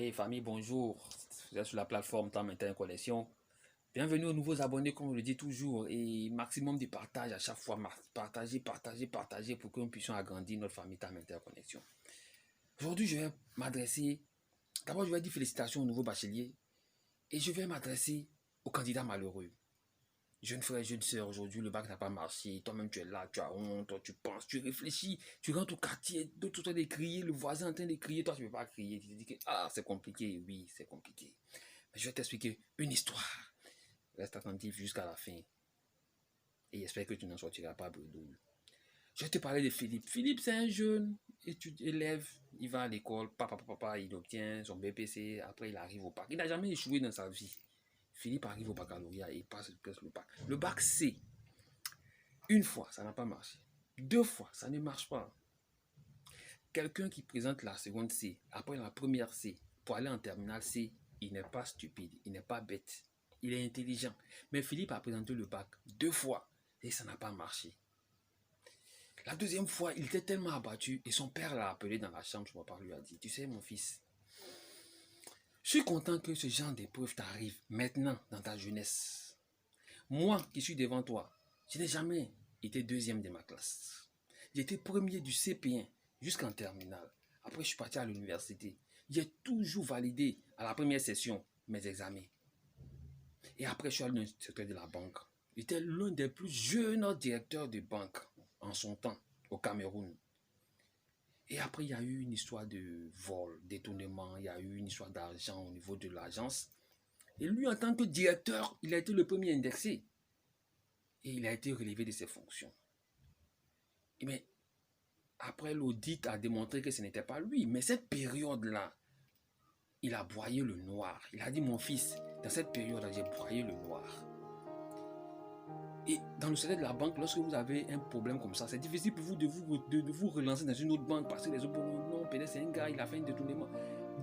Oui, famille, bonjour. Vous êtes sur la plateforme Tam Interconnexion. Bienvenue aux nouveaux abonnés, comme on le dit toujours. Et maximum de partage à chaque fois. Partagez pour que nous puissions agrandir notre famille Tam Interconnexion. Aujourd'hui, je vais m'adresser. D'abord, je vais dire félicitations aux nouveaux bacheliers. Et je vais m'adresser aux candidats malheureux. Jeune frère, jeune soeur, aujourd'hui, le bac n'a pas marché. Toi-même, tu es là, tu as honte, toi, tu penses, tu réfléchis. Tu rentres au quartier, d'autres sont en train de crier, le voisin est en train de crier. Toi, tu ne peux pas crier. Tu te dis que c'est compliqué. Oui, c'est compliqué. Mais je vais t'expliquer une histoire. Reste attentif jusqu'à la fin. Et j'espère que tu n'en sortiras pas bredouille. Je vais te parler de Philippe. Philippe, c'est un jeune élève. Il va à l'école, papa, il obtient son BPC. Après, il arrive au bac. Il n'a jamais échoué dans sa vie. Philippe arrive au baccalauréat et il passe le bac. Le bac C. Une fois, ça n'a pas marché. Deux fois, ça ne marche pas. Quelqu'un qui présente la seconde C, après la première C, pour aller en terminale C, il n'est pas stupide, il n'est pas bête. Il est intelligent. Mais Philippe a présenté le bac deux fois et ça n'a pas marché. La deuxième fois, il était tellement abattu et son père l'a appelé dans la chambre. Son papa lui a dit, tu sais mon fils, je suis content que ce genre d'épreuve t'arrive maintenant dans ta jeunesse. Moi qui suis devant toi, je n'ai jamais été deuxième de ma classe. J'étais premier du CP1 jusqu'en terminale. Après, je suis parti à l'université. J'ai toujours validé à la première session mes examens. Et après, je suis allé dans le secteur de la banque. J'étais l'un des plus jeunes directeurs de banque en son temps au Cameroun. Et après, il y a eu une histoire de vol, détournement, il y a eu une histoire d'argent au niveau de l'agence. Et lui, en tant que directeur, il a été le premier indexé. Et il a été relevé de ses fonctions. Mais après, l'audit a démontré que ce n'était pas lui. Mais cette période-là, il a broyé le noir. Il a dit, mon fils, dans cette période-là, j'ai broyé le noir. Et dans le secteur de la banque, lorsque vous avez un problème comme ça, c'est difficile pour vous de vous relancer dans une autre banque parce que les autres banques, non, peut-être c'est un gars, il a fait un détournement.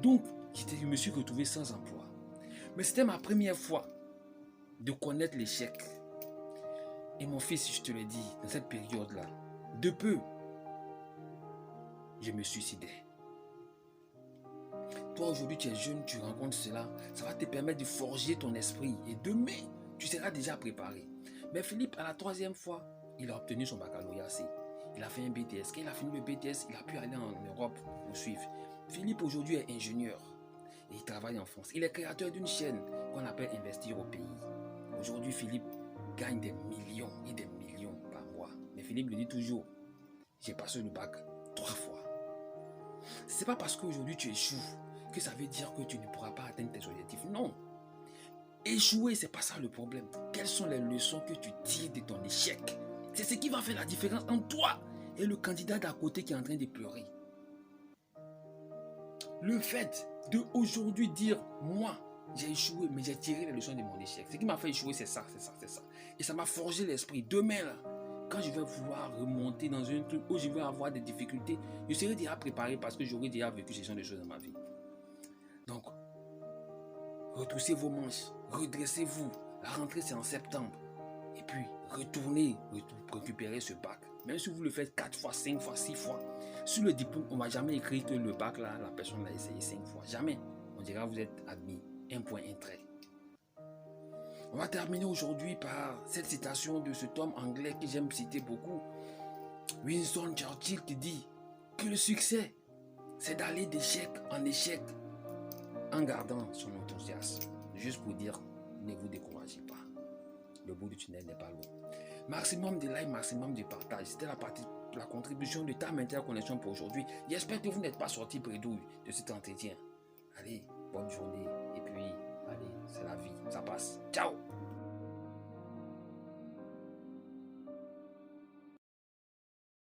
Donc, je me suis retrouvé sans emploi. Mais c'était ma première fois de connaître l'échec. Et mon fils, je te le dis, dans cette période-là, de peu, je me suicidais. Toi, aujourd'hui, tu es jeune, tu rencontres cela, ça va te permettre de forger ton esprit. Et demain, tu seras déjà préparé. Mais Philippe, à la troisième fois, il a obtenu son baccalauréat C. Il a fait un BTS. Quand il a fini le BTS, il a pu aller en Europe pour suivre. Philippe, aujourd'hui, est ingénieur. Et il travaille en France. Il est créateur d'une chaîne qu'on appelle Investir au pays. Aujourd'hui, Philippe gagne des millions et des millions par mois. Mais Philippe le dit toujours, j'ai passé le bac 3 fois. Ce n'est pas parce qu'aujourd'hui tu échoues que ça veut dire que tu ne pourras pas atteindre tes objectifs. Non. Échouer, ce n'est pas ça le problème. Quelles sont les leçons que tu tires de ton échec? C'est ce qui va faire la différence entre toi et le candidat d'à côté qui est en train de pleurer. Le fait d'aujourd'hui dire, moi, j'ai échoué, mais j'ai tiré les leçons de mon échec. Ce qui m'a fait échouer, c'est ça. Et ça m'a forgé l'esprit. Demain, là, quand je vais vouloir remonter dans un truc où je vais avoir des difficultés, je serai déjà préparé parce que j'aurai déjà vécu ce genre de choses dans ma vie. Donc, retroussez vos manches, redressez-vous. La rentrée, c'est en septembre. Et puis, retournez récupérer ce bac. Même si vous le faites 4 fois, 5 fois, 6 fois. Sur le diplôme, on ne va jamais écrire que le bac, là, la personne l'a essayé 5 fois. Jamais. On dira que vous êtes admis. Un point, un trait. On va terminer aujourd'hui par cette citation de cet homme anglais que j'aime citer beaucoup. Winston Churchill qui dit que le succès, c'est d'aller d'échec en échec en gardant son enthousiasme. Juste pour dire, ne vous découragez pas. Le bout du tunnel n'est pas loin. Maximum de likes, maximum de partage. C'était la contribution de Tam Interconnexion pour aujourd'hui. J'espère que vous n'êtes pas sorti bredouille de cet entretien. Allez, bonne journée.